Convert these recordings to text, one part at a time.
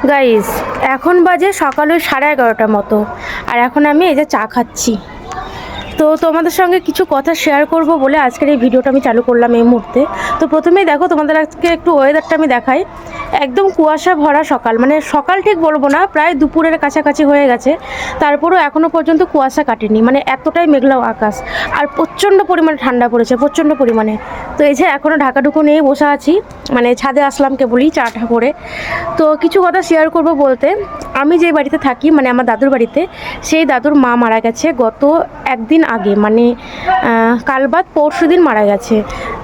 Guys, এখন বাজে সকাল 11:30 মতো, আর এখন আমি এই যে চা খাচ্ছি। তো তোমাদের সঙ্গে কিছু কথা শেয়ার করব বলে আজকের এই ভিডিওটা আমি চালু করলাম এই মুহূর্তে। তো প্রথমেই দেখো, তোমাদের আজকে একটু ওয়েদারটা আমি দেখাই। একদম কুয়াশা ভরা সকাল, মানে সকাল ঠিক বলবো না, প্রায় দুপুরের কাছাকাছি হয়ে গেছে, তারপরেও এখনও পর্যন্ত কুয়াশা কাটেনি, মানে এতটাই মেঘলা আকাশ। আর প্রচণ্ড পরিমাণে ঠান্ডা পড়েছে, প্রচণ্ড পরিমাণে। তো এই যে এখনও ঢাকাঢুকো নিয়ে বসে আছি, মানে ছাদে আসলাম কেবলই চাটা করে। তো কিছু কথা শেয়ার করব বলতে, আমি যে বাড়িতে থাকি, মানে আমার দাদুর বাড়িতে, সেই দাদুর মা মারা গেছে গত একদিন আগে, মানে কাল বাদ পরশু দিন মারা গেছে।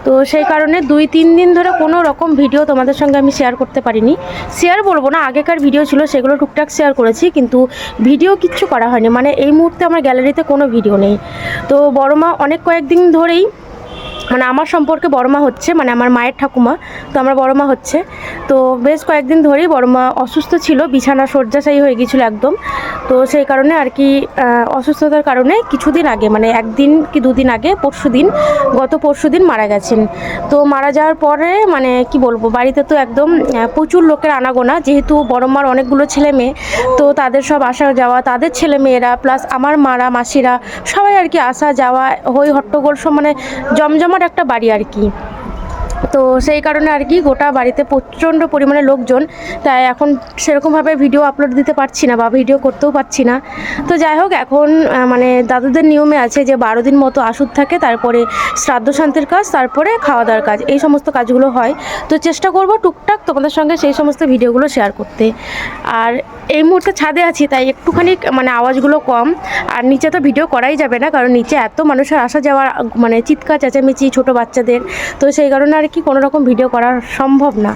তো সেই কারণে 2-3 দিন ধরে কোনো রকম ভিডিও তোমাদের সঙ্গে আমি শেয়ার করতে পারিনি। শেয়ার বলবো না, আগেকার ভিডিও ছিল সেগুলো টুকটাক শেয়ার করেছি, কিন্তু ভিডিও কিচ্ছু করা হয়নি। মানে এই মুহূর্তে আমার গ্যালারিতে কোনো ভিডিও নেই। তো বড় মা অনেক কয়েকদিন ধরেই, মানে আমার সম্পর্কে বড় মা হচ্ছে, মানে আমার মায়ের ঠাকুমা, তো আমার বড় মা হচ্ছে। তো বেশ কয়েকদিন ধরেই বড় মা অসুস্থ ছিল, বিছানা শয্যাশায়ী হয়ে গিয়েছিল একদম। তো সেই কারণে আর কি অসুস্থতার কারণে কিছুদিন আগে, মানে 1 দিন কি 2 দিন আগে, গত পরশু দিন মারা গেছেন। তো মারা যাওয়ার পরে মানে কি বলবো, বাড়িতে তো একদম প্রচুর লোকের আনাগোনা, যেহেতু বড় মার অনেকগুলো ছেলে মেয়ে, তো তাদের সব আসা যাওয়া, তাদের ছেলে মেয়েরা প্লাস আমার মারা মাসিরা সবাই আর কি আসা যাওয়া, হই হট্টগোল সব, মানে জমজমাট একটা বাড়ি আর কি। তো সেই কারণে আর কি গোটা বাড়িতে প্রচণ্ড পরিমাণে লোকজন, তাই এখন সেরকমভাবে ভিডিও আপলোড দিতে পারছি না বা ভিডিও করতেও পারছি না। তো যাই হোক, এখন মানে দাদুদের নিয়মে আছে যে 12 দিন মতো আসুদ থাকে, তারপরে শ্রাদ্ধ শান্তির কাজ, তারপরে খাওয়া দাওয়ার কাজ, এই সমস্ত কাজগুলো হয়। তো চেষ্টা করব টুকটাক তোমাদের সঙ্গে সেই সমস্ত ভিডিওগুলো শেয়ার করতে। আর এই মুহূর্তে ছাদে আছি, তাই একটুখানি মানে আওয়াজগুলো কম। আর নিচে তো ভিডিও করাই যাবে না, কারণ নিচে এত মানুষের আসা যাওয়া, মানে চিৎকার চেঁচামেচি ছোটো বাচ্চাদের, তো সেই কারণে আর কি কোনো রকম ভিডিও করা সম্ভব না।